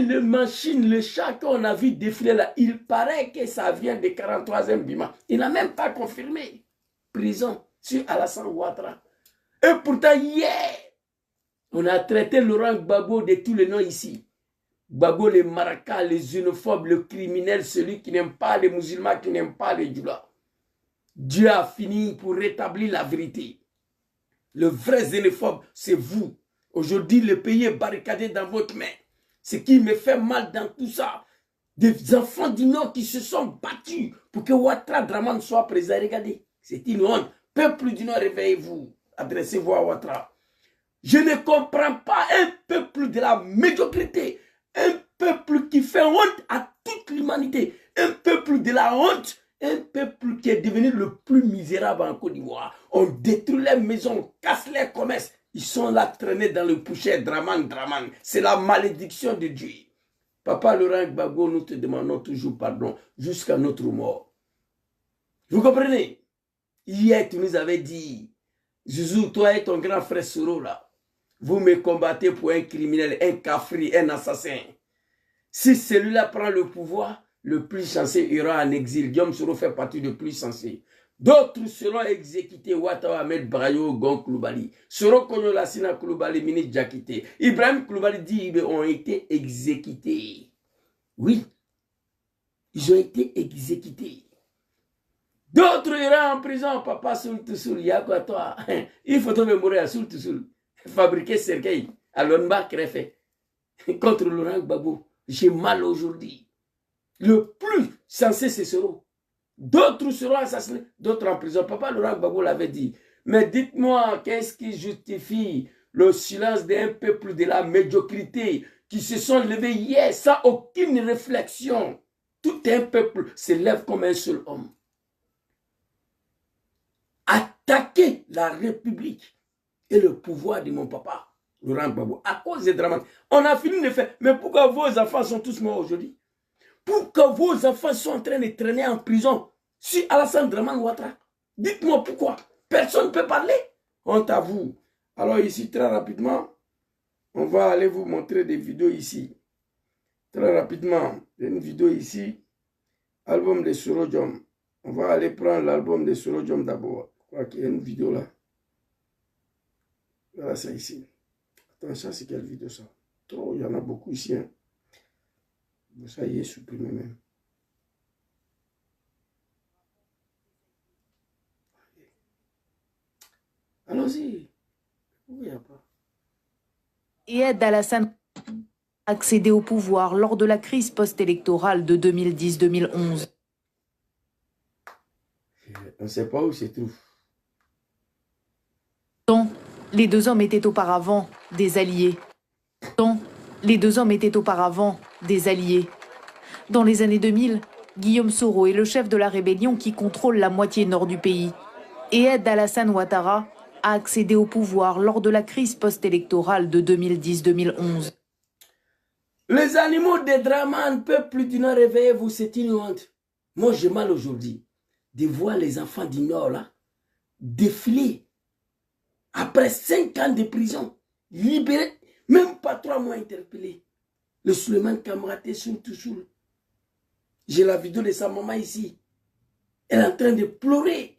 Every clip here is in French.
le machine, le chat qu'on a vu défiler là, il paraît que ça vient des 43e Bima. Il n'a même pas confirmé. Prison sur Alassane Ouattara. Et pourtant, hier, on a traité Laurent Gbagbo de tous les noms ici. Gbagbo, les maracas, les xénophobes, le criminel, celui qui n'aime pas les musulmans, qui n'aime pas les djoulas. Dieu a fini pour rétablir la vérité. Le vrai xénophobe, c'est vous. Aujourd'hui, le pays est barricadé dans votre main. Ce qui me fait mal dans tout ça, des enfants du Nord qui se sont battus pour que Ouattara Dramane soit présent. Regardez, c'est une honte. Peuple du Nord, réveillez-vous. Adressez-vous à Ouattara. Je ne comprends pas un peuple de la médiocrité. Un peuple qui fait honte à toute l'humanité. Un peuple de la honte. Un peuple qui est devenu le plus misérable en Côte d'Ivoire. On détruit les maisons, on casse les commerces. Ils sont là traînés dans le poussière, Dramane. C'est la malédiction de Dieu. Papa Laurent Gbagbo, nous te demandons toujours pardon jusqu'à notre mort. Vous comprenez? Hier, tu nous avais dit, Zouzou, toi et ton grand frère Soro là, vous me combattez pour un criminel, un cafri, un assassin. Si celui-là prend le pouvoir, le plus chanceux ira en exil. Guillaume Soro fait partie du plus chanceux. D'autres seront exécutés. Ouattara Ahmed Brayo, Gon Koulibaly. Soro Konyola Sina Koulibaly, ministre Diakité. Ibrahim Koulibaly dit qu'ils ont été exécutés. Oui, ils ont été exécutés. D'autres iront en prison. Papa Soul Toussoul, Yako toi. Il faut me mourir à Soul Toussoul. Fabriquer Sergei à Lonba Krefé contre Laurent Gbagbo. J'ai mal aujourd'hui. Le plus censé, c'est Soro. D'autres seront assassinés, d'autres en prison. Papa Laurent Gbagbo l'avait dit. Mais dites-moi, qu'est-ce qui justifie le silence d'un peuple de la médiocrité qui se sont levés hier sans aucune réflexion? Tout un peuple se lève comme un seul homme. Attaquer la République et le pouvoir de mon papa, Laurent Gbagbo, à cause des Dramane. On a fini de faire. Mais pourquoi vos enfants sont tous morts aujourd'hui? Pourquoi vos enfants sont en train de traîner en prison sur Alassane Dramane Ouattara? Dites-moi pourquoi. Personne ne peut parler. Honte à vous. Alors ici, très rapidement, on va aller vous montrer des vidéos ici. Très rapidement, il y a une vidéo ici. Album de Soro Diom. On va aller prendre l'album de Soro Diom d'abord. Je crois qu'il y a une vidéo là. Voilà, c'est ici. Attends, ça c'est quelle vidéo ça? Trop, il y en a beaucoup ici. Hein. Ça y est, supprimé même. Allons-y. Il n'y a pas. Et aide Alassane à accéder au pouvoir lors de la crise post-électorale de 2010-2011. On ne sait pas où se trouve. Les deux hommes étaient auparavant des alliés. Les deux hommes étaient auparavant des alliés. Dans les années 2000, Guillaume Soro est le chef de la rébellion qui contrôle la moitié nord du pays et aide Alassane Ouattara à accéder au pouvoir lors de la crise post-électorale de 2010-2011. Les animaux des Dramane, peuple du Nord, réveillez-vous, c'est une honte. Moi, j'ai mal aujourd'hui de voir les enfants du Nord là défiler après 5 ans de prison, libérés, même pas 3 mois interpellés. Le Suleiman Kamaraté Soul Toussoul. J'ai la vidéo de sa maman ici. Elle est en train de pleurer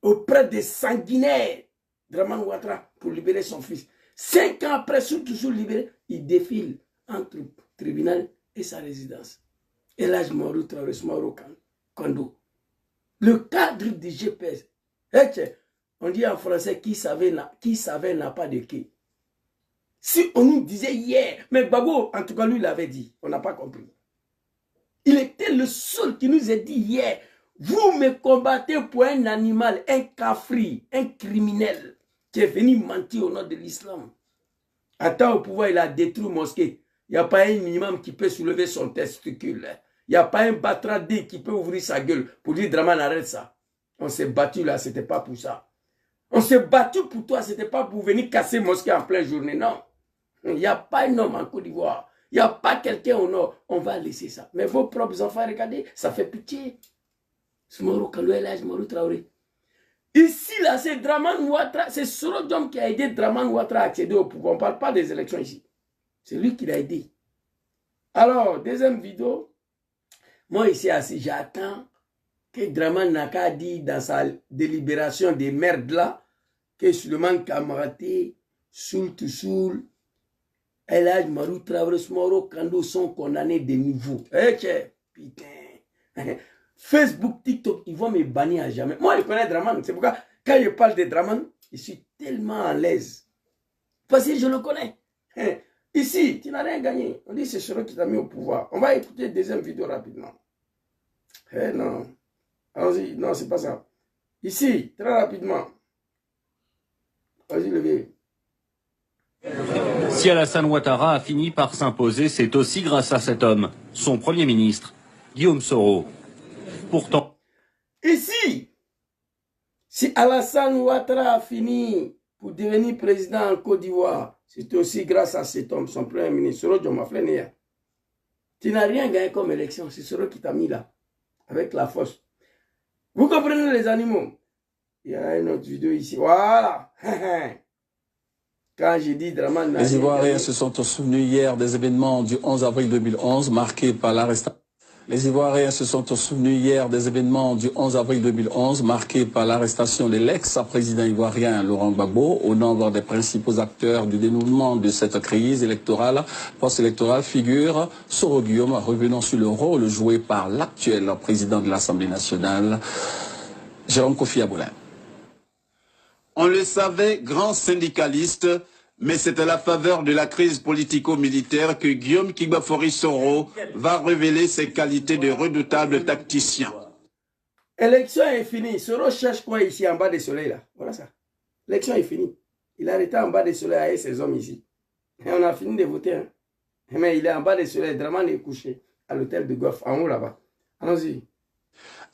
auprès des sanguinaires Dramane Ouattara pour libérer son fils. 5 ans après Soul Toussoul libéré, il défile entre le tribunal et sa résidence. Et là, je m'en retrouve Mauro Kondo. Le cadre du GPS. On dit en français, qui savait n'a pas de quai. Si on nous disait hier, mais Gbagbo, en tout cas, lui, l'avait dit. On n'a pas compris. Il était le seul qui nous a dit hier, vous me combattez pour un animal, un cafri, un criminel qui est venu mentir au nom de l'islam. Attends au pouvoir, il a détruit mosquée. Il n'y a pas un minimum qui peut soulever son testicule. Il n'y a pas un batradé qui peut ouvrir sa gueule pour dire Dramane, arrête ça. On s'est battu là, ce n'était pas pour ça. On s'est battu pour toi, ce n'était pas pour venir casser mosquée en pleine journée, non. Il n'y a pas un homme en Côte d'Ivoire. Il n'y a pas quelqu'un au nord. On va laisser ça. Mais vos propres enfants, regardez, ça fait pitié. Ici, là, c'est Dramane Ouattara. C'est Soro Diom qui a aidé Dramane Ouattara à accéder au pouvoir. On ne parle pas des élections ici. C'est lui qui l'a aidé. Alors, deuxième vidéo. Moi, ici, assis, j'attends que Draman Naka dit dans sa délibération des merdes là, que Suleiman Kamaraté, Soul to Soul, El Hadj Marou Traoré, Moro Kando sont condamnés de nouveau. Eh, putain. Facebook, TikTok, ils vont me bannir à jamais. Moi, je connais Draman. C'est pourquoi, quand je parle de Draman, je suis tellement à l'aise. Parce que je le connais. Ici, tu n'as rien gagné. On dit c'est Soro qui t'a mis au pouvoir. On va écouter la deuxième vidéo rapidement. Non. Allons-y. Non, c'est pas ça. Ici, très rapidement. Vas-y, levez. Si Alassane Ouattara a fini par s'imposer, c'est aussi grâce à cet homme, son Premier ministre, Guillaume Soro. Pourtant... Ici, si Alassane Ouattara a fini pour devenir président en Côte d'Ivoire, c'est aussi grâce à cet homme, son Premier ministre, Soro Djomaflenia. Tu n'as rien gagné comme élection, c'est Soro qui t'a mis là, avec la force. Vous comprenez les animaux? Il y a une autre vidéo ici. Voilà. Quand j'ai dit Draman... Les Ivoiriens se sont souvenus hier des événements du 11 avril 2011 marqués par l'arrestation. Les Ivoiriens se sont souvenus hier des événements du 11 avril 2011 marqués par l'arrestation de l'ex-président ivoirien Laurent Gbagbo. Au nombre des principaux acteurs du dénouement de cette crise électorale, post-électorale, figure Soro Guillaume, revenant sur le rôle joué par l'actuel président de l'Assemblée nationale, Jérôme Kofi Aboulin. On le savait, grand syndicaliste, mais c'est à la faveur de la crise politico-militaire que Guillaume Kigbafori Soro va révéler ses qualités de redoutable tacticien. L'élection est finie. Soro cherche quoi ici en bas du soleil là? Voilà ça. L'élection est finie. Il a arrêté en bas du soleil avec ses hommes ici. Et on a fini de voter. Hein. Mais il est en bas du soleil. Draman est couché à l'hôtel de Goff, en haut là-bas. Allons-y.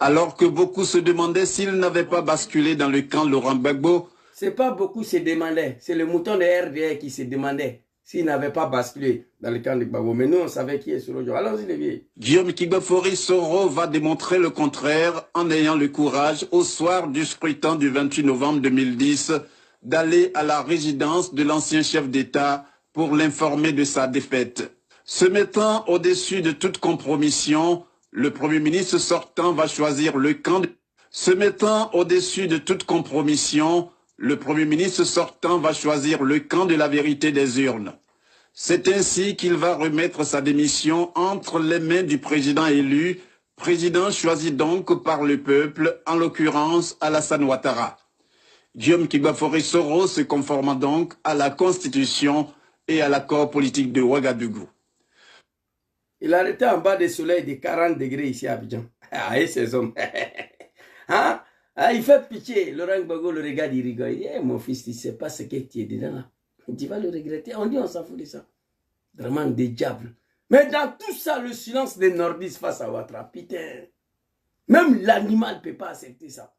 Alors que beaucoup se demandaient s'il n'avait pas basculé dans le camp Laurent Gbagbo, c'est pas beaucoup se demandaient. C'est le mouton de RDR qui se demandait s'il n'avait pas basculé dans le camp de Gbagbo. Mais nous, on savait qui est Soro. Allons-y, les vieux. Guillaume Kigbafori Soro va démontrer le contraire en ayant le courage, au soir du scrutin du 28 novembre 2010, d'aller à la résidence de l'ancien chef d'État pour l'informer de sa défaite. Se mettant au-dessus de toute compromission, le Premier ministre sortant va choisir le camp de... Se mettant au-dessus de toute compromission, le Premier ministre sortant va choisir le camp de la vérité des urnes. C'est ainsi qu'il va remettre sa démission entre les mains du président élu, président choisi donc par le peuple, en l'occurrence Alassane Ouattara. Guillaume Kigbafori Soro se conformant donc à la Constitution et à l'accord politique de Ouagadougou. Il a arrêté en bas du soleil de 40 degrés ici à Abidjan. Ah, et ces hommes. Hein? Ah, il fait pitié. Laurent Gbagbo le regarde, il rigole. Eh, mon fils, tu ne sais pas ce que tu es dedans là. Tu vas le regretter. On dit, on s'en fout de ça. Vraiment des diables. Mais dans tout ça, le silence des nordistes face à Ouattara, putain. Même l'animal ne peut pas accepter ça.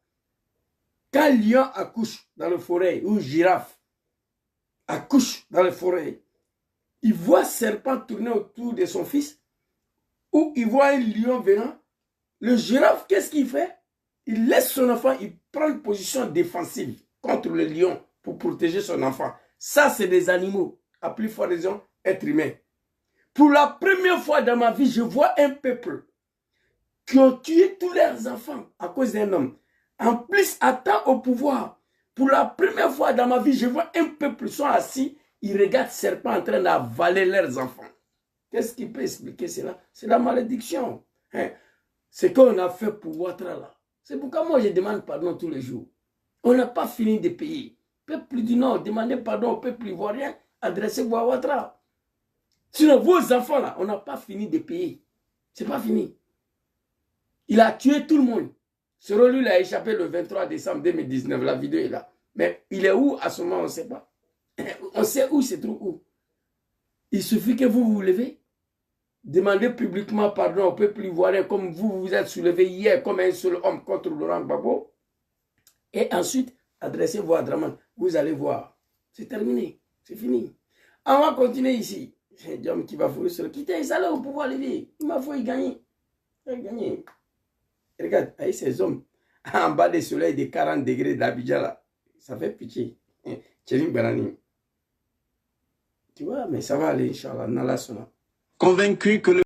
Quand lion accouche dans la forêt, ou girafe accouche dans la forêt, il voit serpent tourner autour de son fils, ou il voit un lion venant, le girafe, qu'est-ce qu'il fait? Il laisse son enfant, il prend une position défensive contre le lion pour protéger son enfant. Ça, c'est des animaux, à plus forte raison, êtres humains. Pour la première fois dans ma vie, je vois un peuple qui ont tué tous leurs enfants à cause d'un homme. En plus, atteint au pouvoir. Pour la première fois dans ma vie, je vois un peuple sont assis, ils regardent serpent en train d'avaler leurs enfants. Qu'est-ce qui peut expliquer cela? C'est la malédiction. Hein? Ce qu'on a fait pour Ouattara là. C'est pourquoi moi je demande pardon tous les jours. On n'a pas fini de payer. Peuple du Nord, demandez pardon au peuple ivoirien, adressez-vous à Ouattara. Sinon, vos enfants là, on n'a pas fini de payer. C'est pas fini. Il a tué tout le monde. Soro lui, il a échappé le 23 décembre 2019. La vidéo est là. Mais il est où à ce moment, on ne sait pas. On sait où, c'est trop où. Il suffit que vous vous levez, demandez publiquement pardon au peuple ivoirien comme vous vous êtes soulevé hier comme un seul homme contre Laurent Gbagbo. Et ensuite, adressez-vous à Draman. Vous allez voir. C'est terminé. C'est fini. On va continuer ici. C'est Guillaume qui va fouiller sur le quitter. Ils allaient au pouvoir, les vies. Il m'a fallu gagner. Il a gagné. Regarde, avec ces hommes, en bas des soleils de 40 degrés d'Abidjan, là, ça fait pitié. Tchélim Barani. Tu vois, mais ça va aller, Inch'Allah, Nala Sona. convaincu que le